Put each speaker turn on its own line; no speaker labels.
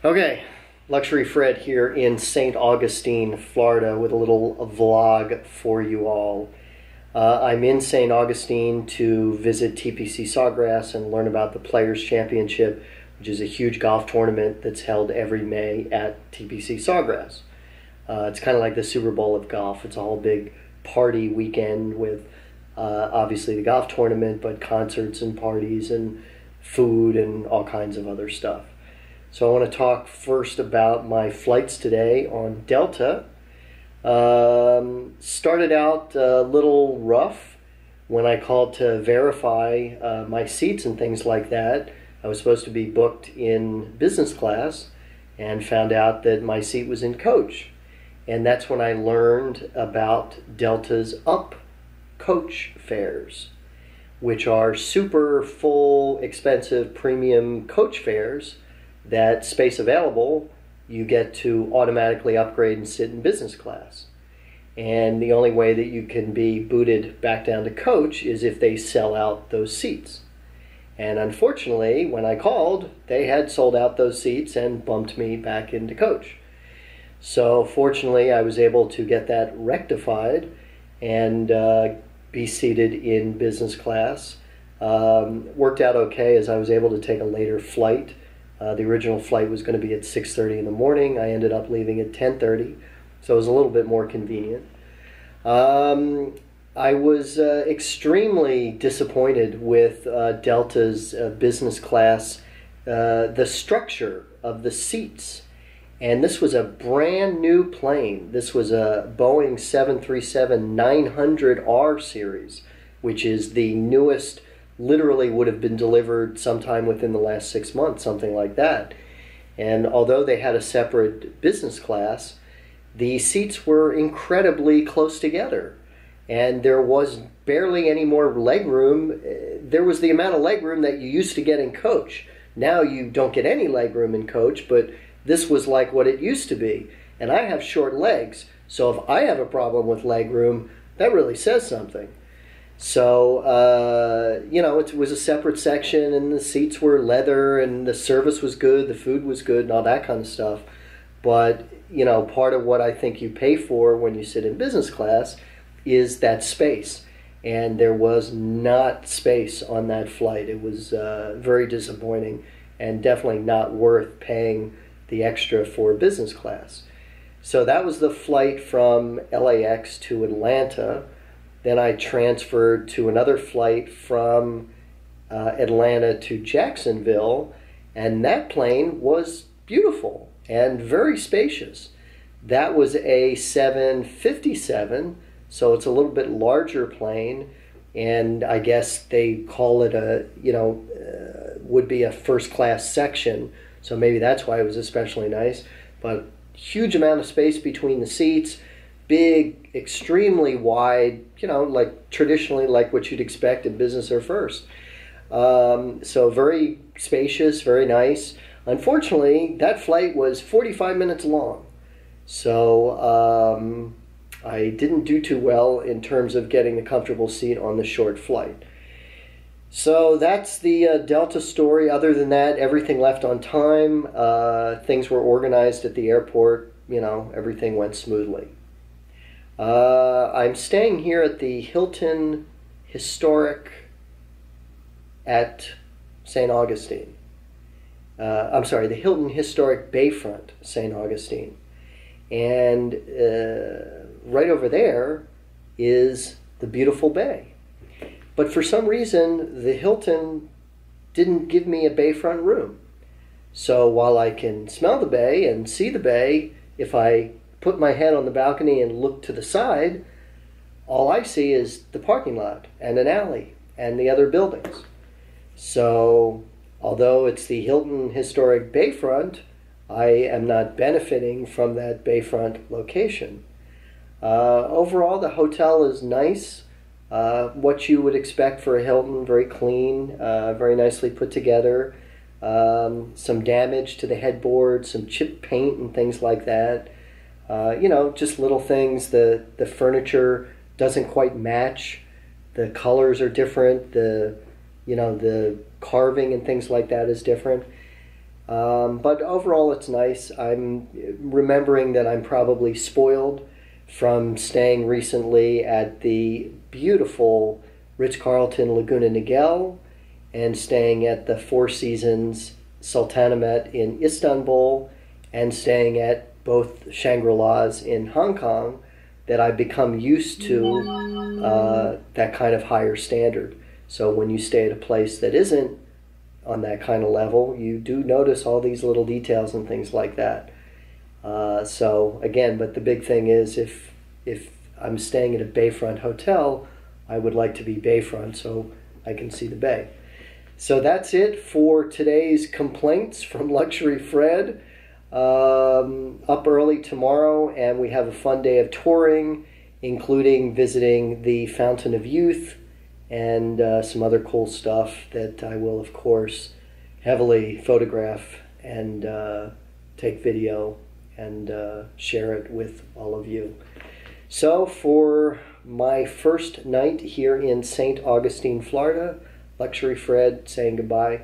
Okay, Luxury Fred here in St. Augustine, Florida, with a little vlog for you all. I'm in St. Augustine to visit TPC Sawgrass and learn about the Players Championship, which is a huge golf tournament that's held every May at TPC Sawgrass. It's kind of like the Super Bowl of golf. It's a whole big party weekend with obviously the golf tournament, but concerts and parties and food and all kinds of other stuff. So I want to talk first about my flights today on Delta. Started out a little rough when I called to verify my seats and things like that. I was supposed to be booked in business class and found out that my seat was in coach. And that's when I learned about Delta's up coach fares, which are super full, expensive, premium coach fares that, space available, you get to automatically upgrade and sit in business class. And the only way that you can be booted back down to coach is if they sell out those seats. And unfortunately, when I called, they had sold out those seats and bumped me back into coach. So fortunately, I was able to get that rectified and be seated in business class. Worked out okay as I was able to take a later flight. The original flight was going to be at 6:30 in the morning. I ended up leaving at 10:30, so it was a little bit more convenient. I was extremely disappointed with Delta's business class, the structure of the seats. And this was a brand new plane. This was a Boeing 737-900R series, which is the newest. Literally would have been delivered sometime within the last 6 months, something like that. And although they had a separate business class, the seats were incredibly close together. And there was barely any more leg room. There was the amount of leg room that you used to get in coach. Now you don't get any leg room in coach, but this was like what it used to be. And I have short legs, so if I have a problem with leg room, that really says something. So, it was a separate section, and the seats were leather, and the service was good, the food was good, and all that kind of stuff. But, part of what I think you pay for when you sit in business class is that space. And there was not space on that flight. It was very disappointing and definitely not worth paying the extra for business class. So that was the flight from LAX to Atlanta. Then I transferred to another flight from Atlanta to Jacksonville, and that plane was beautiful and very spacious. That was a 757, so it's a little bit larger plane, and I guess they call it would be a first class section, so maybe that's why it was especially nice. But huge amount of space between the seats, big, extremely wide, like traditionally like what you'd expect in business or first. So very spacious, very nice. Unfortunately, that flight was 45 minutes long. So I didn't do too well in terms of getting the comfortable seat on the short flight. So that's the Delta story. Other than that, everything left on time. Things were organized at the airport. Everything went smoothly. I'm staying here at the Hilton Historic at St. Augustine. The Hilton Historic Bayfront St. Augustine. And right over there is the beautiful bay. But for some reason, the Hilton didn't give me a bayfront room. So while I can smell the bay and see the bay, if I put my head on the balcony and look to the side, all I see is the parking lot and an alley and the other buildings. So although it's the Hilton Historic Bayfront, I am not benefiting from that bayfront location. Overall, the hotel is nice. What you would expect for a Hilton, very clean, very nicely put together. Some damage to the headboard, some chipped paint and things like that. Just little things. The furniture doesn't quite match. The colors are different. The carving and things like that is different. But overall, it's nice. I'm remembering that I'm probably spoiled from staying recently at the beautiful Ritz-Carlton Laguna Niguel and staying at the Four Seasons Sultanahmet in Istanbul and staying at both Shangri-Las in Hong Kong, that I've become used to that kind of higher standard. So when you stay at a place that isn't on that kind of level, you do notice all these little details and things like that. So again, but the big thing is if I'm staying at a bayfront hotel, I would like to be bayfront so I can see the bay. So that's it for today's complaints from Luxury Fred. Up early tomorrow, and we have a fun day of touring, including visiting the Fountain of Youth and some other cool stuff that I will, of course, heavily photograph and take video and share it with all of you. So for my first night here in St. Augustine, Florida, Luxury Fred saying goodbye.